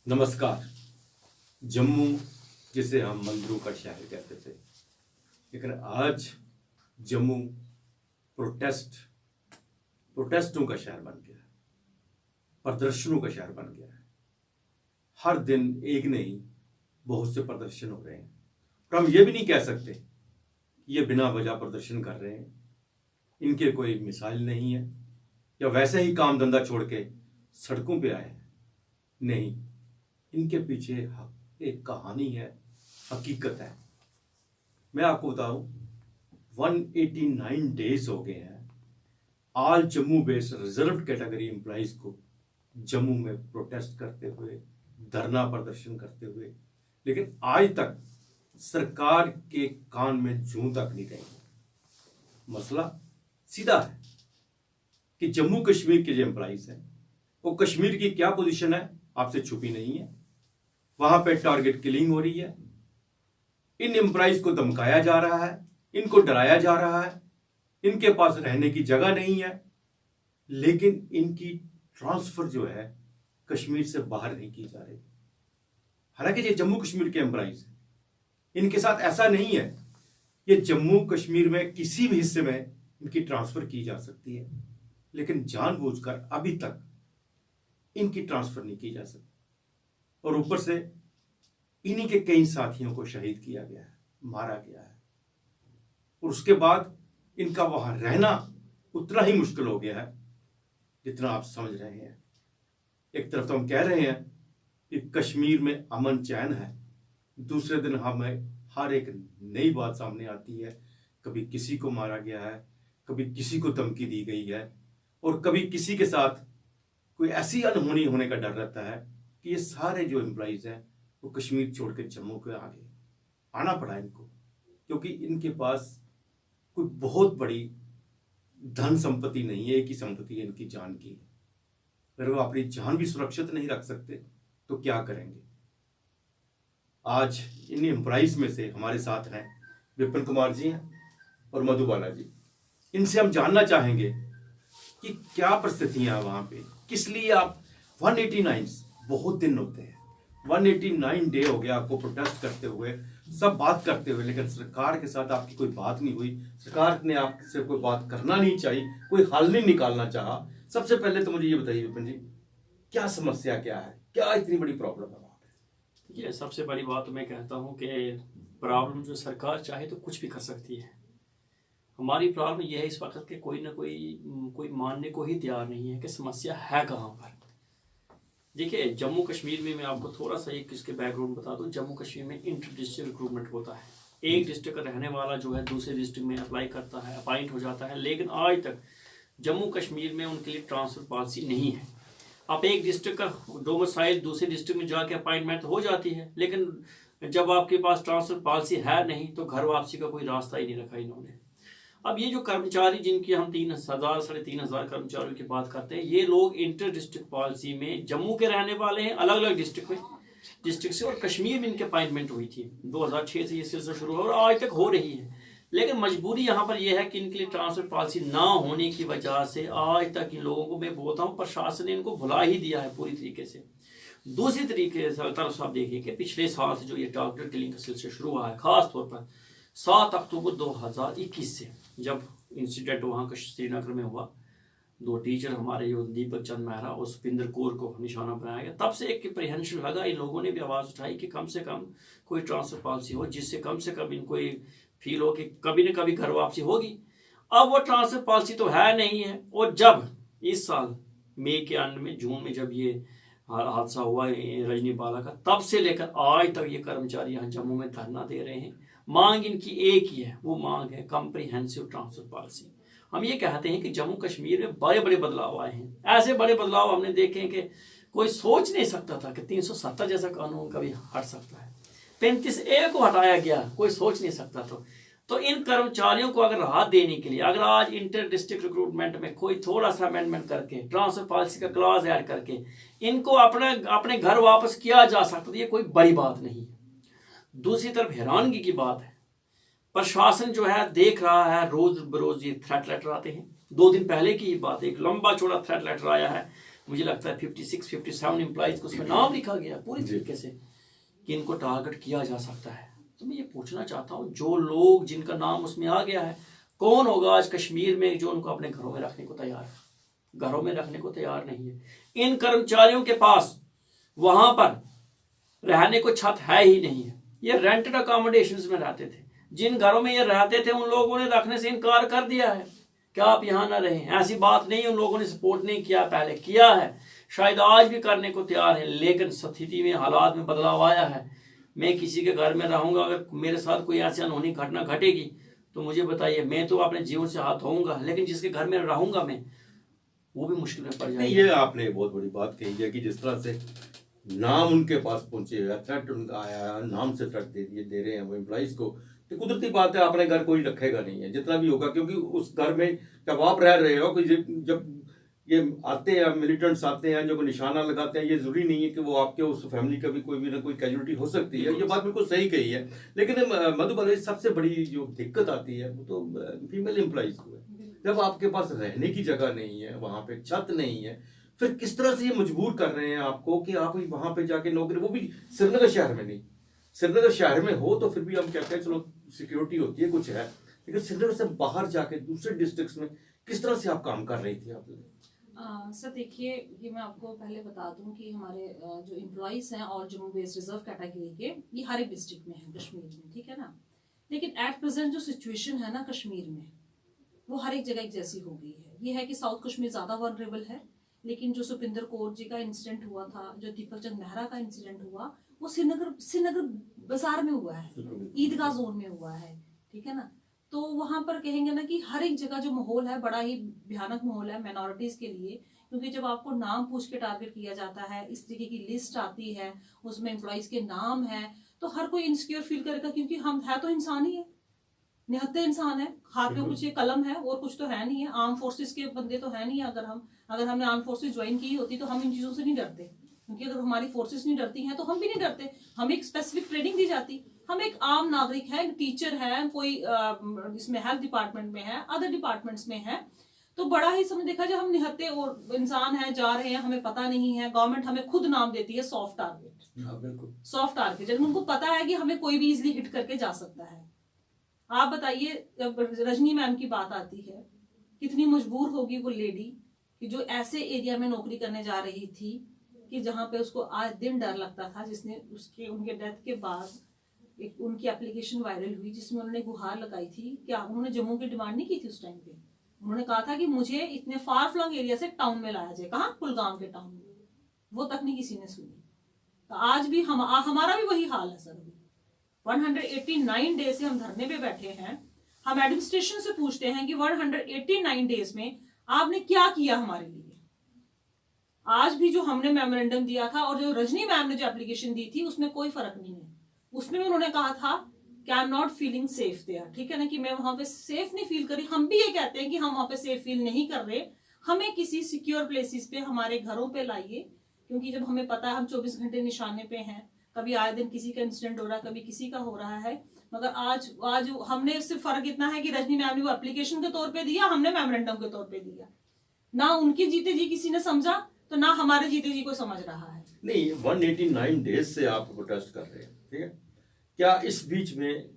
नमस्कार। जम्मू जिसे हम मंदिरों का शहर कहते थे, लेकिन आज जम्मू प्रोटेस्टों का शहर बन गया है, प्रदर्शनों का शहर बन गया है। हर दिन एक नहीं बहुत से प्रदर्शन हो रहे हैं और हम ये भी नहीं कह सकते कि ये बिना वजह प्रदर्शन कर रहे हैं, इनके कोई मिसाल नहीं है या वैसे ही काम धंधा छोड़ के सड़कों पे आए हैं। नहीं, इनके पीछे एक कहानी है, हकीकत है। मैं आपको बताऊं, 189 डेज हो गए हैं all Jammu based reserve category employees को जम्मू में प्रोटेस्ट करते हुए, धरना प्रदर्शन करते हुए, लेकिन आज तक सरकार के कान में जूं तक नहीं गई। मसला सीधा है कि जम्मू कश्मीर के जो एम्प्लॉइज हैं, वो कश्मीर की क्या पोजीशन है आपसे छुपी नहीं है। वहां पे टारगेट किलिंग हो रही है, इन एम्प्लॉइज को धमकाया जा रहा है, इनको डराया जा रहा है, इनके पास रहने की जगह नहीं है, लेकिन इनकी ट्रांसफर जो है कश्मीर से बाहर नहीं की जा रही। हालांकि ये जम्मू कश्मीर के एम्प्लॉइज हैं, इनके साथ ऐसा नहीं है। ये जम्मू कश्मीर में किसी भी हिस्से में इनकी ट्रांसफर की जा सकती है, लेकिन जानबूझकर अभी तक इनकी ट्रांसफर नहीं की जा सकती। और ऊपर से इन्हीं के कई साथियों को शहीद किया गया है, मारा गया है, और उसके बाद इनका वहां रहना उतना ही मुश्किल हो गया है जितना आप समझ रहे हैं। एक तरफ तो हम कह रहे हैं कि कश्मीर में अमन चैन है, दूसरे दिन हमें हर एक नई बात सामने आती है। कभी किसी को मारा गया है, कभी किसी को धमकी दी गई है, और कभी किसी के साथ कोई ऐसी अनहोनी होने का डर रहता है कि ये सारे जो एम्प्लॉइज हैं वो कश्मीर छोड़ के जम्मू के आगे आना पड़ा इनको, क्योंकि इनके पास कोई बहुत बड़ी धन संपत्ति नहीं है। एक ही संपत्ति है इनकी जान की। अगर वो अपनी जान भी सुरक्षित नहीं रख सकते तो क्या करेंगे। आज इन एम्प्लॉइज में से हमारे साथ हैं विपिन कुमार जी हैं और मधुबाला जी। इनसे हम जानना चाहेंगे कि क्या परिस्थितियां हैं वहां पे, किस लिए आप 189 बहुत दिन होते हैं, 189 डे हो गया आपको प्रोटेस्ट करते हुए, सब बात करते हुए, लेकिन सरकार के साथ आपकी कोई बात नहीं हुई। सरकार ने आपसे कोई बात करना नहीं चाहिए, कोई हल नहीं निकालना चाहा। सबसे पहले तो मुझे ये बताइए विपिन जी, क्या समस्या क्या है, क्या इतनी बड़ी प्रॉब्लम है वहां पे? ये सबसे बड़ी बात तो मैं कहता हूँ कि प्रॉब्लम जो सरकार चाहे तो कुछ भी कर सकती है। हमारी प्रॉब्लम यह है इस वक्त कि कोई ना कोई मानने को ही तैयार नहीं है कि समस्या है कहाँ पर। देखिए, जम्मू कश्मीर में मैं आपको थोड़ा सा एक इसके बैकग्राउंड बता दूं। जम्मू कश्मीर में इंटर डिस्ट्रिक्ट रिक्रूटमेंट होता है। एक डिस्ट्रिक्ट का रहने वाला जो है दूसरे डिस्ट्रिक्ट में अप्लाई करता है, अपॉइंट हो जाता है, लेकिन आज तक जम्मू कश्मीर में उनके लिए ट्रांसफर पॉलिसी नहीं है। आप एक डिस्ट्रिक्ट का डोमिसाइल दूसरे डिस्ट्रिक्ट में जाके अपॉइंटमेंट हो जाती है, लेकिन जब आपके पास ट्रांसफर पॉलिसी है नहीं तो घर वापसी का कोई रास्ता ही नहीं रखा इन्होंने। अब ये जो कर्मचारी जिनकी हम 3,000 3,500 कर्मचारियों की बात करते हैं, ये लोग इंटर डिस्ट्रिक्ट पॉलिसी में जम्मू के रहने वाले हैं, अलग अलग डिस्ट्रिक्ट से, और कश्मीर में इनकी अपॉइंटमेंट हुई थी 2006 से ये सिलसिला शुरू हुआ और आज तक हो रही है। लेकिन मजबूरी यहाँ पर यह है कि इनके लिए ट्रांसफर पॉलिसी ना होने की वजह से आज तक इन लोगों को, मैं बोलता हूँ, प्रशासन ने इनको भुला ही दिया है पूरी तरीके से। दूसरी तरीके से तरफ आप देखिए कि पिछले साल से जो ये टारगेट किलिंग का सिलसिला शुरू हुआ है, खास तौर पर 7 अक्टूबर 2021 से जब इंसिडेंट वहाँ श्रीनगर में हुआ, 2 टीचर हमारे जो दीपक चंद मेहरा और सुपिंदर कौर को निशाना बनाया गया, तब से एक अप्रीहेंशन लगा। इन लोगों ने भी आवाज़ उठाई कि कम से कम कोई ट्रांसफर पॉलिसी हो जिससे कम से कम इनको फील हो कि कभी न कभी घर वापसी होगी। अब वो ट्रांसफर पॉलिसी तो है नहीं है। और जब इस साल मई के अंत में, जून में जब ये हादसा हुआ रजनी बाला का, तब से लेकर आज तक ये कर्मचारी यहाँ जम्मू में धरना दे रहे हैं। मांग इनकी एक ही है, वो मांग है कॉम्प्रिहेंसिव ट्रांसफर पॉलिसी। हम ये कहते हैं कि जम्मू कश्मीर में बड़े बड़े बदलाव आए हैं। ऐसे बड़े बदलाव हमने देखे हैं कि कोई सोच नहीं सकता था कि 370 जैसा कानून कभी हट सकता है। 35A को हटाया गया, कोई सोच नहीं सकता था। तो इन कर्मचारियों को अगर राहत देने के लिए अगर आज इंटर डिस्ट्रिक्ट रिक्रूटमेंट में कोई थोड़ा सा अमेंडमेंट करके, ट्रांसफर पॉलिसी का क्लॉज ऐड करके इनको अपने घर वापस किया जा सकता, ये कोई बड़ी बात नहीं है। दूसरी तरफ हैरानगी की बात है, प्रशासन जो है देख रहा है, रोज बरोज ये थ्रेट लेटर आते हैं। 2 दिन पहले की बात, एक लंबा चौड़ा थ्रेट लेटर आया है मुझे लगता है 56-57 एम्प्लॉइज को उसमें नाम लिखा गया पूरी तरीके से कि इनको टारगेट किया जा सकता है। तो मैं ये पूछना चाहता हूँ, जो लोग जिनका नाम उसमें आ गया है, कौन होगा आज कश्मीर में जो उनको अपने घरों में रखने को तैयार है? घरों में रखने को तैयार नहीं है। इन कर्मचारियों के पास वहां पर रहने को छत है ही नहीं है। ये रेंटेड अकोमोडेशंस में रहते थे। जिन घरों में ये रहते थे उन लोगों ने रखने से इनकार कर दिया है कि आप यहाँ ना रहें। ऐसी बात नहीं, उन लोगों ने सपोर्ट नहीं किया, पहले किया है, शायद आज भी करने को तैयार है, लेकिन स्थिति में, हालात में बदलाव आया है। मैं किसी के घर में रहूंगा, अगर मेरे साथ कोई ऐसी अनहोनी घटना घटेगी तो मुझे बताइए, मैं तो अपने जीवन से हाथ धोऊंगा, लेकिन जिसके घर में रहूंगा मैं, वो भी मुश्किल में पड़ जाएगा। ये आपने बहुत बड़ी बात कही है कि जिस तरह से नाम उनके पास पहुंचे, थ्रेट उनका आया, नाम से थ्रेट दे रहे हैं वो एम्प्लॉइज को, तो कुदरती बात है अपने घर कोई रखेगा नहीं है जितना भी होगा, क्योंकि उस घर में जब आप रह रहे हो, जब ये आते हैं मिलिटेंट्स आते हैं जो को निशाना लगाते हैं, ये जरूरी नहीं है कि वो आपके उस फैमिली का भी कोई भी ना कोई कैजुअलिटी हो सकती है। ये बात बिल्कुल सही कही है। लेकिन मधुबाला, सबसे बड़ी जो दिक्कत आती है वो तो फीमेल एम्प्लॉइज को है। जब आपके पास रहने की जगह नहीं है, वहां पे छत नहीं है, फिर किस तरह से ये मजबूर कर रहे हैं आपको कि आप वहां पे जाके नौकरी, वो भी श्रीनगर शहर में नहीं। श्रीनगर शहर में हो तो फिर भी हम कहते हैं चलो सिक्योरिटी होती है, कुछ है, लेकिन श्रीनगर से बाहर जाके दूसरे डिस्ट्रिक्ट्स में किस तरह से आप काम कर रही थी आप? सर देखिए, ये मैं आपको पहले बता दूं कि हमारे जो एम्प्लॉइज हैं और जम्मू बेस्ड रिजर्व कैटेगरी के, ये हर एक डिस्ट्रिक्ट में है कश्मीर में, ठीक है ना। लेकिन एट प्रेजेंट जो सिचुएशन है ना कश्मीर में, वो हर एक जगह एक जैसी हो गई है। ये है कि साउथ कश्मीर ज्यादा वनरेबल है, लेकिन जो सुपिंदर कौर जी का इंसिडेंट हुआ था, जो दीपक चंद मेहरा का इंसिडेंट हुआ, वो श्रीनगर बाजार में हुआ है, ईदगाह जोन में हुआ है, ठीक है ना। तो वहां पर कहेंगे ना कि हर एक जगह जो माहौल है बड़ा ही भयानक माहौल है माइनॉरिटीज के लिए, क्योंकि जब आपको नाम पूछ के टारगेट किया जाता है, इस तरीके की लिस्ट आती है, उसमें एम्प्लॉइज के नाम है, तो हर कोई इनसिक्योर फील करेगा, क्योंकि हम है तो इंसान ही है, निहत्ते इंसान है, हाथ में कुछ ये कलम है और कुछ तो है नहीं है, आर्म फोर्सेस के बंदे तो है नहीं है। अगर हमने आर्म फोर्सेस ज्वाइन की होती तो हम इन चीजों से नहीं डरते, क्योंकि अगर हमारी फोर्सेस नहीं डरती हैं तो हम भी नहीं डरते। हमें एक स्पेसिफिक ट्रेनिंग दी जाती, हम एक आम नागरिक है, टीचर है, कोई इसमें हेल्थ डिपार्टमेंट में है, अदर डिपार्टमेंट्स में है, तो बड़ा ही समय देखा जाए हम निहत्ते और इंसान है, जा रहे हैं, हमें पता नहीं है। गवर्नमेंट हमें खुद नाम देती है सॉफ्ट टारगेट, बिल्कुल सॉफ्ट टारगेट, जब उनको पता है कि हमें कोई भी इजिली हिट करके जा सकता है। आप बताइए, जब रजनी मैम की बात आती है, कितनी मजबूर होगी वो लेडी कि जो ऐसे एरिया में नौकरी करने जा रही थी कि जहां पे उसको आज दिन डर लगता था, जिसने उनके डेथ के बाद एक उनकी एप्लीकेशन वायरल हुई जिसमें उन्होंने गुहार लगाई थी। क्या उन्होंने जम्मू की डिमांड नहीं की थी उस टाइम पे? उन्होंने कहा था कि मुझे इतने फार फ्लंग एरिया से टाउन में लाया जाए। कहाँ? कुलगाम के टाउन में। वो तक नहीं किसी ने सुनी। तो आज भी हमारा भी वही हाल है सर। अभी 189 डेज से हम धरने पे बैठे हैं। हम एडमिनिस्ट्रेशन से पूछते हैं कि 189 डेज में आपने क्या किया हमारे लिए। आज भी जो हमने मेमोरेंडम दिया था और जो रजनी मैम ने जो एप्लीकेशन दी थी, उसमें कोई फर्क नहीं है। उसमें भी उन्होंने कहा था कि I am not feeling safe there, ठीक है ना, कि मैं वहां पे सेफ नहीं फील करी। हम भी ये कहते हैं कि हम वहां पे सेफ फील नहीं कर रहे, हमें किसी सिक्योर प्लेसेस पे, हमारे घरों पे लाइए, क्योंकि जब हमें पता है हम 24 घंटे निशाने पे हैं, कभी आए दिन किसी का इंसिडेंट हो रहा है, कभी किसी का हो रहा है। मगर आज हमने सिर्फ फर्क इतना है कि रजनी मैम ने वो एप्लीकेशन के तौर पे दिया, हमने मेमोरेंडम के तौर पे दिया। ना उनकी जीते जी किसी ने समझा, तो ना हमारे जीते जी को समझ रहा है। नहीं, 189 डेज से आप प्रोटेस्ट कर रहे हैं, ठीक है। क्या इस बीच में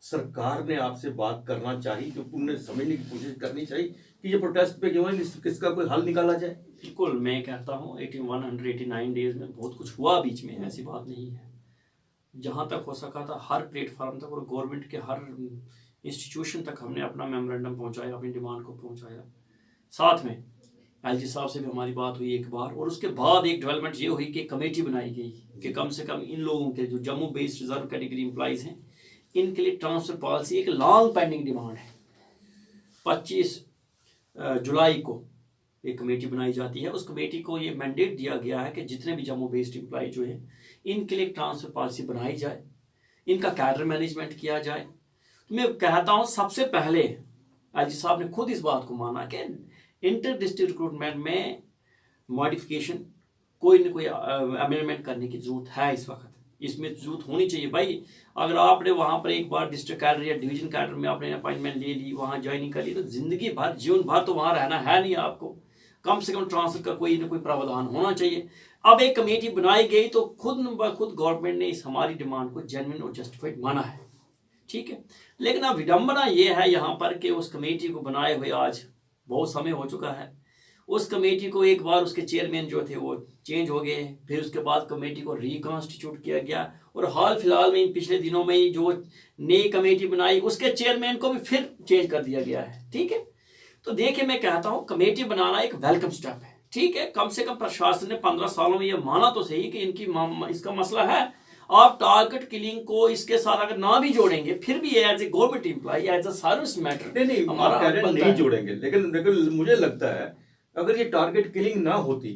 सरकार ने आपसे बात करना चाहिए, जो उन्हें समझने की कोशिश करनी चाहिए कि ये प्रोटेस्ट पे क्यों है, किसका कोई हल निकाला जाए? बिल्कुल, मैं कहता हूँ 189 डेज में बहुत कुछ हुआ बीच में, ऐसी बात नहीं है। जहां तक हो सका था हर प्लेटफॉर्म तक और गवर्नमेंट के हर इंस्टीट्यूशन तक हमने अपना मेमोरेंडम पहुंचाया, अपनी डिमांड को पहुंचाया। साथ में एलजी साहब से भी हमारी बात हुई एक बार, और उसके बाद एक डेवलपमेंट ये हुई कि कमेटी बनाई गई कि कम से कम इन लोगों के जो Jammu based reserve category employees हैं, इनके लिए ट्रांसफर पॉलिसी, एक लॉन्ग पेंडिंग डिमांड है। 25 जुलाई को एक कमेटी बनाई जाती है। उस कमेटी को ये मैंडेट दिया गया है कि जितने भी जम्मू बेस्ड एम्प्लॉय जो है, इनके लिए ट्रांसफर पॉलिसी बनाई जाए, इनका कैडर मैनेजमेंट किया जाए। तो मैं कहता हूँ सबसे पहले एलजी साहब ने खुद इस बात को माना कि इंटर डिस्ट्रिक्ट रिक्रूटमेंट में मॉडिफिकेशन, कोई न कोई अमेंडमेंट करने की जरूरत है। इस वक्त इसमें जरूरत होनी चाहिए भाई। अगर आपने वहां पर एक बार डिस्ट्रिक्ट कैडर या डिवीजन कैडर में आपने अपॉइंटमेंट ले ली, वहां ज्वाइनिंग कर ली, तो जिंदगी भर, जीवन भर तो वहां रहना है नहीं आपको। कम से कम ट्रांसफर का कोई ना कोई प्रावधान होना चाहिए। अब एक कमेटी बनाई गई तो खुद ब खुद गवर्नमेंट ने इस हमारी डिमांड को जेन्युइन और जस्टिफाइड माना है, ठीक है। लेकिन अब विडंबना ये है यहाँ पर कि उस कमेटी को बनाए हुए आज बहुत समय हो चुका है। उस कमेटी को एक बार उसके चेयरमैन जो थे वो चेंज हो गए, फिर उसके बाद कमेटी को रिकॉन्स्टिट्यूट किया गया, और हाल फिलहाल में इन पिछले दिनों में ही जो नई कमेटी बनाई उसके चेयरमैन को भी फिर चेंज कर दिया गया है, ठीक है। तो देखिए, मैं कहता हूं कमेटी बनाना एक वेलकम स्टेप है, ठीक है। कम से कम प्रशासन ने 15 सालों में यह माना तो सही कि इसका मसला है। आप टारगेट किलिंग को इसके साथ अगर ना भी जोड़ेंगे, फिर भी as a government employ, as a service matter नहीं हमारा आप कह रहे हैं बनता नहीं है। जोड़ेंगे, लेकिन मुझे लगता है अगर ये टारगेट किलिंग ना होती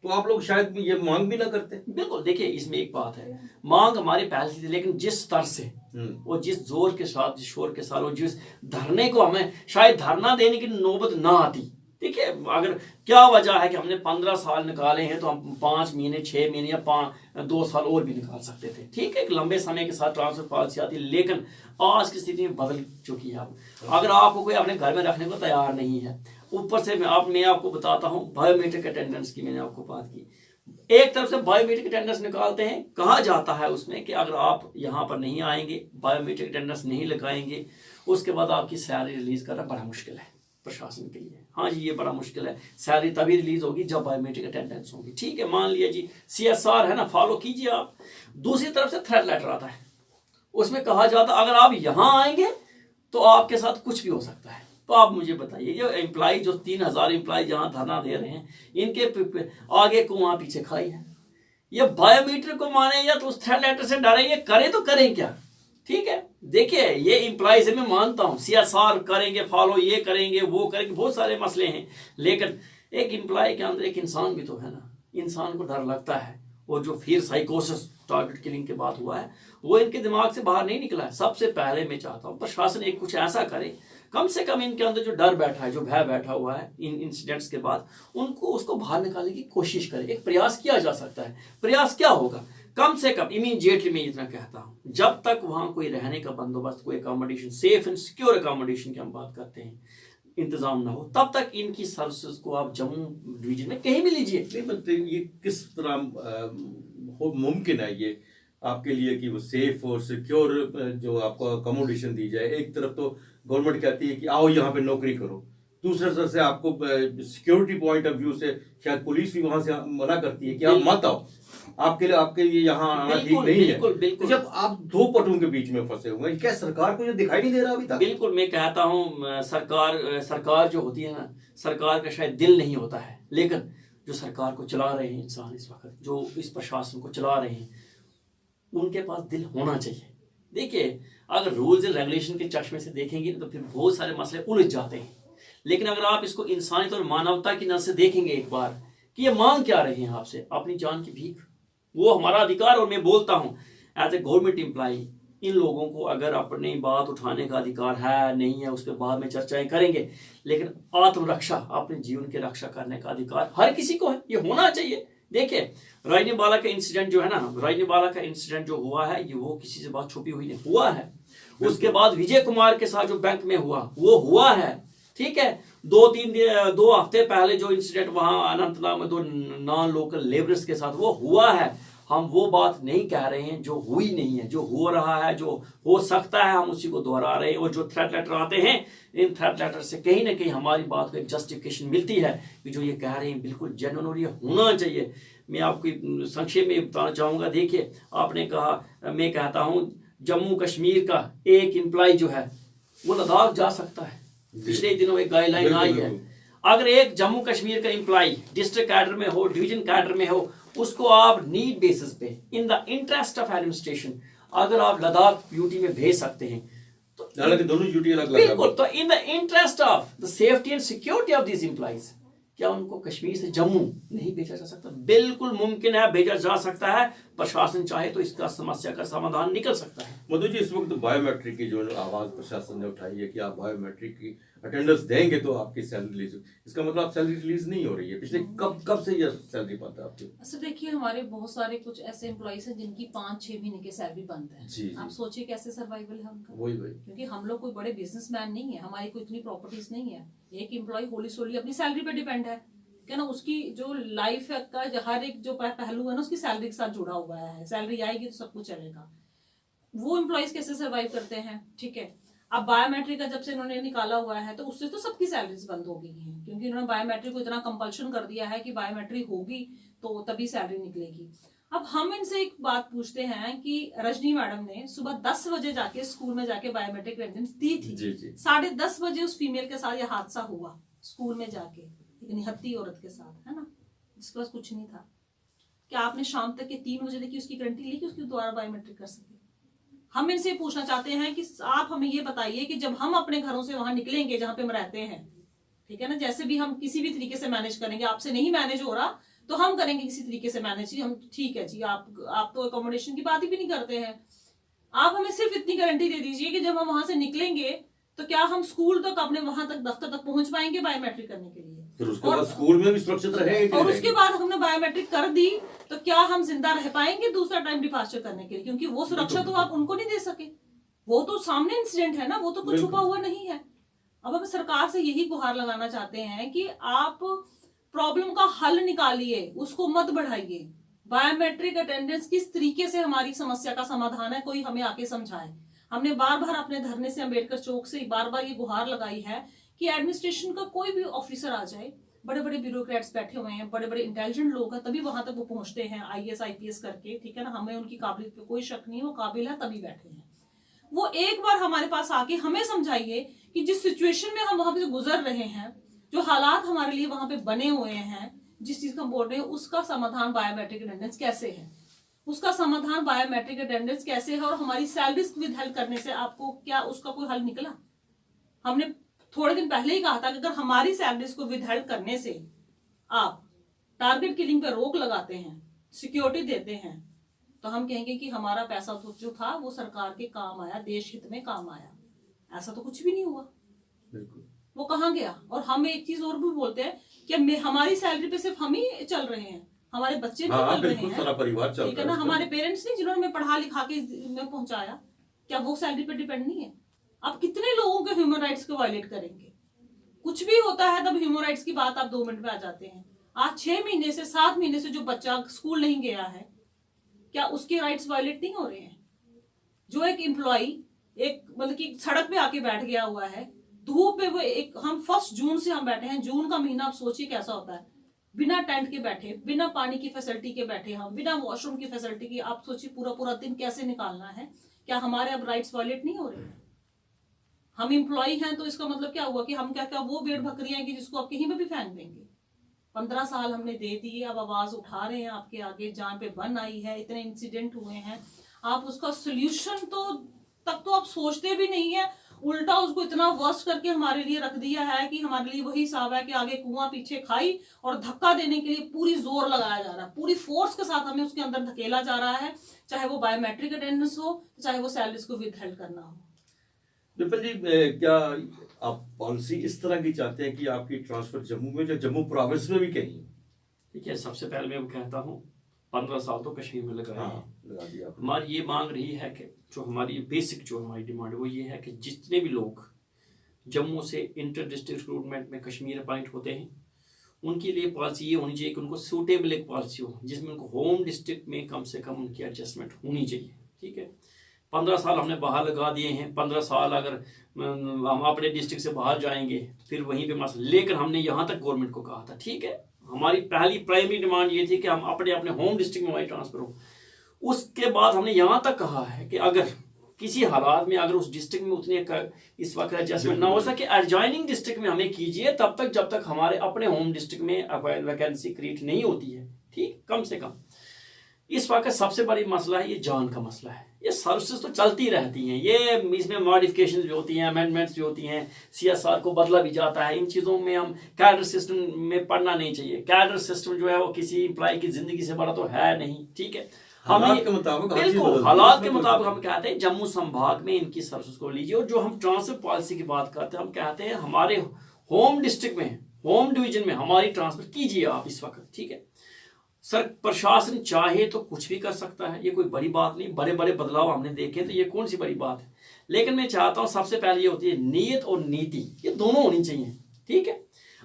तो आप लोग शायद ये मांग भी ना करते। बिल्कुल, देखिए इसमें एक बात है, मांग हमारी पहले से थी, लेकिन जिस स्तर से वो जिस जोर के साथ, जिस शोर के साथ, वो जिस धरने को हमें शायद धरना देने की नौबत ना आती। देखिए, अगर क्या वजह है कि हमने 15 साल निकाले हैं, तो हम 5 महीने, 6 महीने या 2 साल और भी निकाल सकते थे, ठीक है। एक लंबे समय के साथ ट्रांसफर पॉलिसी आती, लेकिन आज की स्थिति में बदल चुकी है। अब अगर आपको कोई अपने घर में रखने को तैयार नहीं है, ऊपर से मैं आपको बताता हूँ बायोमेट्रिक अटेंडेंस की मैंने आपको बात की। एक तरफ से बायोमेट्रिक अटेंडेंस निकालते हैं, कहा जाता है उसमें कि अगर आप यहाँ पर नहीं आएंगे, बायोमेट्रिक अटेंडेंस नहीं लगाएंगे, उसके बाद आपकी सैलरी रिलीज करना बड़ा मुश्किल है प्रशासन के लिए। हाँ जी, ये बड़ा मुश्किल है। सैलरी तभी रिलीज होगी जब बायोमेट्रिक अटेंडेंस होगी, ठीक है। मान लिया जी CSR है ना, फॉलो कीजिए आप। दूसरी तरफ से थ्रेट लेटर आता है, उसमें कहा जाता है अगर आप यहाँ आएंगे तो आपके साथ कुछ भी हो सकता है। तो आप मुझे बताइए, ये एम्प्लॉय जो 3000 एम्प्लॉय जहां धरना दे रहे हैं, इनके आगे को वहां पीछे खाई है। ये बायोमीट्रिक को माने या तो उस थ्रेट लेटर से डरे, ये करें तो करें क्या, ठीक है। देखिए, ये एम्प्लॉय से मैं मानता हूं CSR करेंगे फॉलो, ये करेंगे वो करेंगे, बहुत सारे मसले हैं, लेकिन एक एम्प्लॉय के अंदर एक इंसान भी तो है ना। इंसान को डर लगता है, और जो फिर साइकोसिस टारगेट किलिंग के बाद हुआ है वो इनके दिमाग से बाहर नहीं निकला है। सबसे पहले मैं चाहता हूं प्रशासन एक कुछ ऐसा करे, कम से कम इनके अंदर जो डर बैठा है, जो भय बैठा हुआ है इन इंसिडेंट्स के बाद, उनको उसको बाहर निकालने की कोशिश करे। एक प्रयास किया जा सकता है। प्रयास क्या होगा, कम से कम इमीडिएटली मैं इतना कहता हूं, जब तक वहां कोई रहने का बंदोबस्त, कोई accommodation, safe and secure accommodation की हम बात करते हैं, इंतजाम ना हो, तब तक इनकी सर्विसेज को आप जम्मू डिवीजन में कहीं भी लीजिए। नहीं मतलब ये किस तरह मुमकिन है ये आपके लिए कि वो सेफ और सिक्योर जो आपको अकोमोडेशन दी जाए। एक तरफ तो गवर्नमेंट कहती है कि आओ यहाँ पे नौकरी करो, दूसरे तरफ से आपको सिक्योरिटी पॉइंट ऑफ व्यू से शायद पुलिस भी वहां से मना करती है कि आप मत आओ, आपके लिए यहाँ आना ठीक नहीं है। बिल्कुल। जब आप दो पटों के बीच में फंसे हुए हैं, क्या सरकार को ये दिखाई नहीं दे रहा अभी तक? बिल्कुल, मैं कहता हूँ सरकार जो होती है ना, सरकार का शायद दिल नहीं होता है, लेकिन जो सरकार को चला रहे हैं इंसान इस वक्त, जो इस प्रशासन को चला रहे हैं, उनके पास दिल होना चाहिए। देखिए, अगर रूल्स एंड रेगुलेशन के चश्मे से देखेंगे तो फिर बहुत सारे मसले उलझ जाते हैं, लेकिन अगर आप इसको इंसानियत और मानवता की नजर से देखेंगे एक बार कि ये मांग क्या रहे हैं आपसे, अपनी जान की भीख, वो हमारा अधिकार। और मैं बोलता हूं एज ए गवर्नमेंट एम्प्लॉय, इन लोगों को अगर अपनी बात उठाने का अधिकार है नहीं है, उस पर बाद में चर्चाएं करेंगे, लेकिन आत्मरक्षा, अपने जीवन की रक्षा करने का अधिकार हर किसी को है, ये होना चाहिए। देखिए, राजनीवाला का इंसिडेंट जो है ना, राजनीवाला का इंसिडेंट जो हुआ है, ये वो किसी से बात छुपी हुई नहीं हुआ है। उसके बाद विजय कुमार के साथ जो बैंक में हुआ वो हुआ है, ठीक है। 2 हफ्ते पहले जो इंसिडेंट वहां अनंतनाग में 2 नॉन लोकल लेबरर्स के साथ वो हुआ है, हम वो बात नहीं कह रहे हैं जो हुई नहीं है। जो हो रहा है, जो हो सकता है, हम उसी को दोहरा रहे हैं। और जो थ्रेट लेटर आते हैं, इन थ्रेट लेटर से कहीं ना कहीं हमारी बात को एक जस्टिफिकेशन मिलती है कि जो ये कह रहे हैं बिल्कुल जेन्युइन और ये होना चाहिए। मैं आपको संक्षेप में बताना चाहूंगा। देखिए, आपने कहा, मैं कहता हूं जम्मू कश्मीर का एक एम्प्लॉय जो है वो लद्दाख जा सकता है। पिछले दिनों एक गाइडलाइन आई है, अगर एक जम्मू कश्मीर का एम्प्लॉय डिस्ट्रिक्ट कैडर में हो, डिवीजन कैडर में हो, उसको आप नीड बेसिस पे in the interest of administration अगर आप लद्दाख यूटी में भेज सकते हैं, तो हालांकि दोनों यूटी अलग अलग, बिल्कुल, तो in the interest of the safety and security of this employees, क्या उनको कश्मीर से जम्मू नहीं भेजा जा सकता? बिल्कुल मुमकिन है, भेजा जा सकता है। प्रशासन चाहे तो इसका समस्या का समाधान निकल सकता है। मधु जी, इस वक्त बायोमेट्रिक की जो आवाज प्रशासन ने उठाई है कि आप बायोमेट्रिक की अटेंडेंस देंगे तो आपकी सैलरी रिलीज, इसका मतलब आप सैलरी रिलीज नहीं हो रही है। पिछले कब से ये सैलरी बंद है आपकी? अच्छा, देखिए, हमारे बहुत सारे कुछ ऐसे एम्प्लॉइज हैं जिनकी 5-6 महीने की सैलरी बंद है। जी, आप सोचिए कैसे सर्वाइवल है उनका। वही क्योंकि हम लोग कोई बड़े बिजनेसमैन नहीं है, हमारी कोई इतनी प्रॉपर्टीज नहीं है। एक एम्प्लॉय होली सोली अपनी सैलरी पे डिपेंड है। ठीक है ना, उसकी जो लाइफ का हर एक जो पहलू है ना उसकी सैलरी के साथ जुड़ा हुआ है, सैलरी आएगी तो सब कुछ चलेगा। वो एम्प्लॉयज कैसे सर्वाइव करते हैं, ठीक है। अब बायोमेट्रिक का जब से इन्होंने निकाला हुआ है तो उससे तो सबकी सैलरीज बंद हो गई हैं, क्योंकि इन्होंने बायोमेट्रिक को इतना कंपल्शन कर दिया है कि बायोमेट्रिक होगी तो तभी सैलरी निकलेगी। अब हम इनसे एक बात पूछते हैं कि रजनी मैडम ने सुबह 10 बजे जाके स्कूल में जाके बायोमेट्रिक अटेंडेंस दी थी, 10:30 बजे उस फीमेल के साथ यह हादसा हुआ स्कूल में जाके, एक निहत्ती औरत के साथ, है ना, जिसके पास कुछ नहीं था। क्या आपने शाम तक के 3 बजे तक की उसकी गारंटी ली कि उसकी दोबारा बायोमेट्रिक कर सके? हम इनसे पूछना चाहते हैं कि आप हमें ये बताइए कि जब हम अपने घरों से वहां निकलेंगे जहां पे हम रहते हैं, ठीक है ना, जैसे भी हम किसी भी तरीके से मैनेज करेंगे, आपसे नहीं मैनेज हो रहा तो हम करेंगे किसी तरीके से मैनेज ही, हम ठीक है जी, आप तो अकोमोडेशन की बात ही भी नहीं करते हैं। आप हमें सिर्फ इतनी गारंटी दे दीजिए कि जब हम वहां से निकलेंगे तो क्या हम स्कूल तक अपने वहां तक दफ्तर तक पहुंच पाएंगे बायोमेट्रिक करने के लिए, फिर उसके बाद स्कूल में भी सुरक्षित रहे, और उसके बाद हमने बायोमेट्रिक कर दी तो क्या हम जिंदा रह पाएंगे दूसरा टाइम डिपार्चर करने के लिए, क्योंकि वो सुरक्षा तो आप उनको नहीं दे सके, वो तो सामने इंसिडेंट है ना, वो तो कुछ छुपा हुआ नहीं है। अब हम सरकार से यही गुहार लगाना चाहते हैं कि आप प्रॉब्लम का हल निकालिए, उसको मत बढ़ाइए। बायोमेट्रिक अटेंडेंस किस तरीके से हमारी समस्या का समाधान है, कोई हमें आके समझाए। हमने बार बार अपने धरने से अम्बेडकर चौक से बार बार ये गुहार लगाई है कि एडमिनिस्ट्रेशन का कोई भी ऑफिसर आ जाए, बड़े बड़े ब्यूरोक्रेट्स बैठे हुए हैं, बड़े बड़े इंटेलिजेंट लोग हैं, तभी वहां तक वो पहुंचते हैं IAS IPS करके, ठीक है ना, हमें उनकी काबिलियत पे कोई शक नहीं, वो काबिल है तभी बैठे हैं। वो एक बार हमारे पास आके हमें समझाइए कि जिस सिचुएशन में हम वहां पे गुजर रहे हैं, जो हालात हमारे लिए वहां पे बने हुए हैं, जिस चीज का हम बोल रहे हैं, उसका समाधान बायोमेट्रिक अटेंडेंस कैसे है, उसका समाधान बायोमेट्रिक अटेंडेंस कैसे है, और हमारी सैलरीज विदहेल्ड करने से आपको क्या उसका कोई हल निकला? हमने थोड़े दिन पहले ही कहा था कि अगर हमारी सैलरीज को विदहेल्ड करने से आप टारगेट किलिंग पे रोक लगाते हैं, सिक्योरिटी देते हैं, तो हम कहेंगे कि हमारा पैसा तो जो था वो सरकार के काम आया, देश हित में काम आया। ऐसा तो कुछ भी नहीं हुआ, बिल्कुल। वो कहाँ गया? और हम एक चीज और भी बोलते हैं कि हमारी सैलरी पे सिर्फ हम ही चल रहे हैं, हमारे बच्चे नहीं चल रहे हैं, सारा परिवार चल ठीक है ना, हमारे पेरेंट्स नहीं जिन्होंने हमें पढ़ा लिखा के में पहुंचाया, क्या वो सैलरी पे डिपेंड नहीं है? आप कितने लोगों के ह्यूमन राइट्स को वायलेट करेंगे? कुछ भी होता है तब ह्यूमन राइट्स की बात आप 2 मिनट में आ जाते हैं। आज 6 महीने से 7 महीने से जो बच्चा स्कूल नहीं गया है, क्या उसके राइट्स वायलेट नहीं हो रहे हैं? जो एक एम्प्लॉय एक मतलब कि सड़क पे आके बैठ गया हुआ है धूप पे, वो एक हम 1 जून से हम बैठे हैं, जून का महीना आप सोचिए कैसा होता है, बिना टेंट के बैठे, बिना पानी की फैसिलिटी के बैठे, हम बिना वॉशरूम की फैसिलिटी की, आप सोचिए पूरा पूरा दिन कैसे निकालना है। क्या हमारे अब राइट्स वायलेट नहीं हो रहे हैं? हम एम्प्लॉय हैं तो इसका मतलब क्या हुआ कि हम क्या क्या वो भेड़ बकरियां हैं कि जिसको आप कहीं पे भी फेंक देंगे? 15 साल हमने दे दिए, अब आवाज उठा रहे हैं आपके आगे, जहां पे बन आई है, इतने इंसिडेंट हुए हैं, आप उसका सोल्यूशन तो तब तो आप सोचते भी नहीं है, उल्टा उसको इतना वर्स्ट करके हमारे लिए रख दिया है कि हमारे लिए वही हिसाब है कि आगे कुआं पीछे खाई, और धक्का देने के लिए पूरी जोर लगाया जा रहा है, पूरी फोर्स के साथ हमें उसके अंदर धकेला जा रहा है, चाहे वो बायोमेट्रिक अटेंडेंस हो, चाहे वो सैलरीज को विदहेल्ड करना हो। विपिन जी, क्या आप पॉलिसी इस तरह की चाहते हैं कि आपकी ट्रांसफर जम्मू में या जम्मू प्रोविंस में भी कहीं? ठीक है, सबसे पहले मैं कहता हूँ 15 साल तो कश्मीर में लगाए हैं, लगा दिया। हमारी ये मांग रही है कि जो हमारी बेसिक जो हमारी डिमांड है वो ये है कि जितने भी लोग जम्मू से इंटर डिस्ट्रिक्ट रिक्रूटमेंट में कश्मीर अपॉइंट होते हैं, उनके लिए पॉलिसी ये होनी चाहिए कि उनको सूटेबल एक पॉलिसी हो जिसमें उनको होम डिस्ट्रिक्ट में कम से कम उनकी एडजस्टमेंट होनी चाहिए। ठीक है, 15 साल हमने बाहर लगा दिए हैं, 15 साल अगर हम अपने डिस्ट्रिक्ट से बाहर जाएंगे फिर वहीं पे मसला, लेकिन हमने यहाँ तक गवर्नमेंट को कहा था, ठीक है, हमारी पहली प्राइमरी डिमांड ये थी कि हम अपने अपने होम डिस्ट्रिक्ट में वही ट्रांसफर हो। उसके बाद हमने यहाँ तक कहा है कि अगर किसी हालात में अगर उस डिस्ट्रिक्ट में उतने इस वक्त एडजस्टमेंट ना हो सके, एडजॉइनिंग डिस्ट्रिक्ट में हमें कीजिए, तब तक जब तक हमारे अपने होम डिस्ट्रिक्ट में वैकेंसी क्रिएट नहीं होती है। ठीक, कम से कम इस वक्त सबसे बड़ी मसला है ये जान का मसला है। ये सर्विसेज तो चलती रहती हैं, ये इसमें मॉडिफिकेशन भी होती हैं, अमेंडमेंट्स भी होती हैं, CSR को बदला भी जाता है, इन चीज़ों में हम कैडर सिस्टम में पढ़ना नहीं चाहिए। कैडर सिस्टम जो है वो किसी एम्प्लॉय की जिंदगी से बड़ा तो है नहीं, ठीक है, हालात के मुताबिक, बिल्कुल हालात के मुताबिक हम कहते हैं जम्मू संभाग में इनकी सर्विसेज को लीजिए। और जो हम ट्रांसफर पॉलिसी की बात करते हैं, हम कहते हैं हमारे होम डिस्ट्रिक्ट में, होम डिवीजन में हमारी ट्रांसफर कीजिए आप इस वक्त। ठीक है सर, प्रशासन चाहे तो कुछ भी कर सकता है, ये कोई बड़ी बात नहीं, बड़े बड़े बदलाव हमने देखे तो ये कौन सी बड़ी बात है, लेकिन मैं चाहता हूं सबसे पहले ये होती है नीयत और नीति, ये दोनों होनी चाहिए। ठीक है,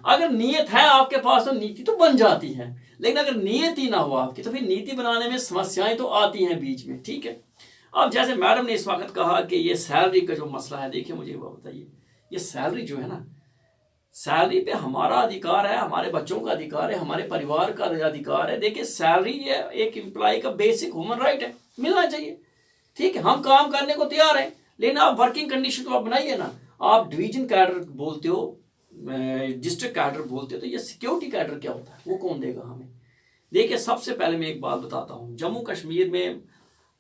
अगर नीयत है आपके पास तो नीति तो बन जाती है, लेकिन अगर नीयत ही ना हो आपकी तो फिर नीति बनाने में समस्याएं तो आती हैं बीच में। ठीक है, अब जैसे मैडम ने इस वक्त कहा कि ये सैलरी का जो मसला है, देखिए मुझे वो बताइए, ये सैलरी जो है ना, सैलरी पे हमारा अधिकार है, हमारे बच्चों का अधिकार है, हमारे परिवार का अधिकार है। देखिए सैलरी ये एक एम्प्लॉय का बेसिक ह्यूमन राइट है, मिलना चाहिए। ठीक है, हम काम करने को तैयार हैं, लेकिन आप वर्किंग कंडीशन तो आप बनाइए ना। आप डिवीजन कैडर बोलते हो, डिस्ट्रिक्ट कैडर बोलते हो, तो ये सिक्योरिटी कैडर क्या होता है, वो कौन देगा हमें? देखिए सबसे पहले मैं एक बात बताता हूँ, जम्मू कश्मीर में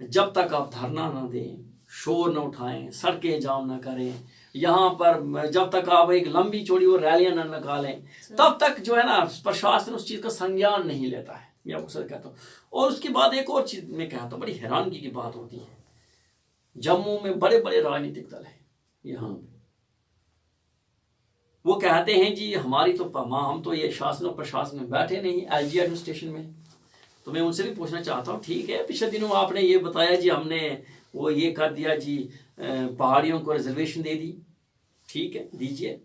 जब तक आप धरना ना दें, शोर ना उठाएं, सड़कें जाम ना करें, यहाँ पर जब तक आप एक लंबी चौड़ी वो रैलियां ना निकालें, तब तक जो है ना प्रशासन उस चीज़ का संज्ञान नहीं लेता है, मैं आपको सर कहता हूँ। और उसके बाद एक और चीज़ मैं कहता हूँ, बड़ी हैरानगी की बात होती है, जम्मू में बड़े बड़े राजनीतिक दल हैं यहाँ पे, वो कहते हैं जी हमारी तो हम तो ये शासन और प्रशासन में बैठे नहीं, एलजी एडमिनिस्ट्रेशन में। तो मैं उनसे भी पूछना चाहता हूँ, ठीक है पिछले दिनों आपने ये बताया जी हमने वो ये कर दिया जी, पहाड़ियों को रिजर्वेशन दे दी, ठीक है दीजिए,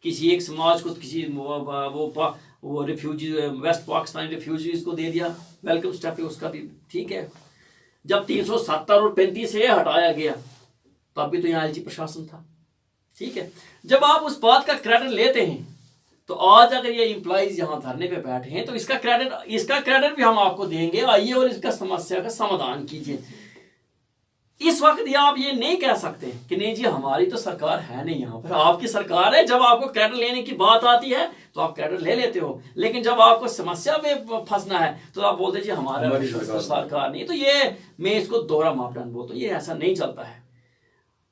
किसी एक समाज को किसी वो रिफ्यूजी वेस्ट पाकिस्तानी रिफ्यूजीज को दे दिया, वेलकम स्टेप है उसका भी, ठीक है। जब 370 और 35 से हटाया गया तब भी तो यहाँ एलजी प्रशासन था, ठीक है। जब आप उस बात का क्रेडिट लेते हैं तो आज अगर ये एम्प्लॉइज यहाँ धरने पे बैठे हैं तो इसका क्रेडिट भी हम आपको देंगे, आइए और इसका समस्या का समाधान कीजिए। इस वक्त ये आप ये नहीं कह सकते कि नहीं जी हमारी तो सरकार है नहीं, यहाँ पर आपकी सरकार है। जब आपको क्रेडिट लेने की बात आती है तो आप क्रेडिट ले लेते हो, लेकिन जब आपको समस्या में फंसना है तो आप बोलते जी हमारी सरकार नहीं। तो ये मैं इसको दोहरा मापदंड बोलता हूँ, ये ऐसा नहीं चलता है।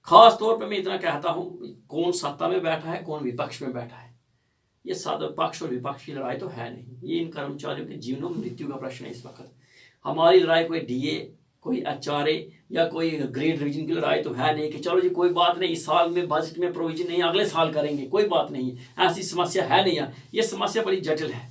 खास तौर पर मैं इतना कहता हूँ, कौन सत्ता में बैठा है कौन विपक्ष में बैठा है, ये सादा पक्ष और विपक्ष की लड़ाई तो है नहीं, ये इन कर्मचारियों के जीवनों मृत्यु का प्रश्न है। इस वक्त हमारी लड़ाई कोई डीए, कोई एचआरए या कोई ग्रेड डिवीजन की लड़ाई तो है नहीं कि चलो जी कोई बात नहीं, इस साल में बजट में प्रोविजन नहीं, अगले साल करेंगे, कोई बात नहीं, ऐसी समस्या है नहीं। ये समस्या बड़ी जटिल है।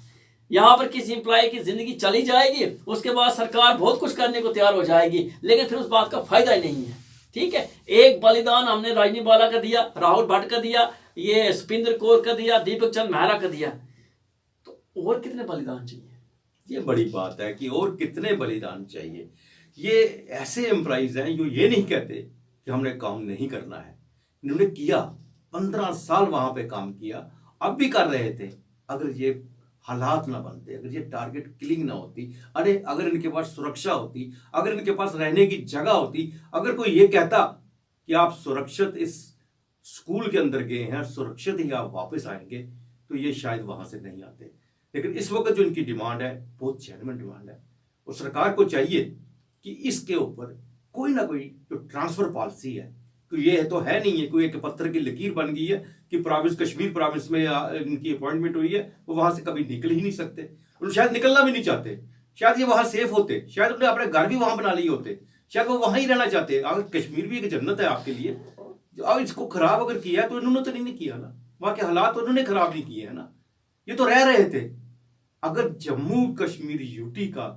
यहाँ पर किसी एम्प्लॉय की जिंदगी चली जाएगी, उसके बाद सरकार बहुत कुछ करने को तैयार हो जाएगी, लेकिन फिर उस बात का फायदा ही नहीं है, ठीक है। एक बलिदान हमने रजनी बाला का दिया, राहुल भट्ट का दिया, ये सुपिंदर कौर का दिया, दीपक चंद मेहरा का दिया, तो और कितने बलिदान चाहिए? ये बड़ी बात है कि और कितने बलिदान चाहिए। ये ऐसे एम्प्लॉइज हैं जो ये नहीं कहते कि हमने काम नहीं करना है, इन्होंने किया, 15 साल वहां पे काम किया, अब भी कर रहे थे। अगर ये हालात ना बनते, अगर ये टारगेट किलिंग ना होती, अगर इनके पास सुरक्षा होती, अगर इनके पास रहने की जगह होती, अगर कोई ये कहता कि आप सुरक्षित इस स्कूल के अंदर गए हैं, सुरक्षित ही आप वापस आएंगे, तो ये शायद वहां से नहीं आते। लेकिन इस वक्त जो इनकी डिमांड है बहुत जेन्युइन डिमांड है, और सरकार को चाहिए कि इसके ऊपर कोई ना कोई जो ट्रांसफर पॉलिसी है, तो ये तो है नहीं है कोई एक पत्थर की लकीर बन गई है कि प्रोविंस कश्मीर प्रोविंस में इनकी अपॉइंटमेंट हुई है, वो वहां से कभी निकल ही नहीं सकते, उन्हें शायद निकलना भी नहीं चाहते, शायद ये वहां सेफ होते, शायद उन्हें अपने घर भी वहां बना लिए होते, शायद वो वहां ही रहना चाहते। अगर कश्मीर भी एक जन्नत है आपके लिए, अब इसको खराब अगर किया है तो इन्होंने तो नहीं किया ना, वहां के हालात उन्होंने खराब नहीं किए है ना, ये तो रह रहे थे। अगर जम्मू कश्मीर यूटी का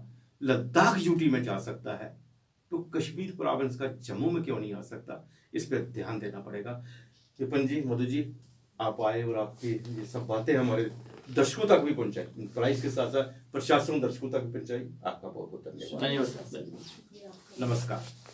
लद्दाख यूटी में जा सकता है तो कश्मीर प्रोविंस का जम्मू में क्यों नहीं आ सकता? इस पर ध्यान देना पड़ेगा। विपिन जी, मधु जी, आप आए और आपकी ये सब बातें हमारे दर्शकों तक भी पहुंचाई, प्राइस के साथ साथ प्रशासन दर्शकों तक भी पहुंचाई। आपका बहुत बहुत धन्यवाद। धन्यवाद। नमस्कार।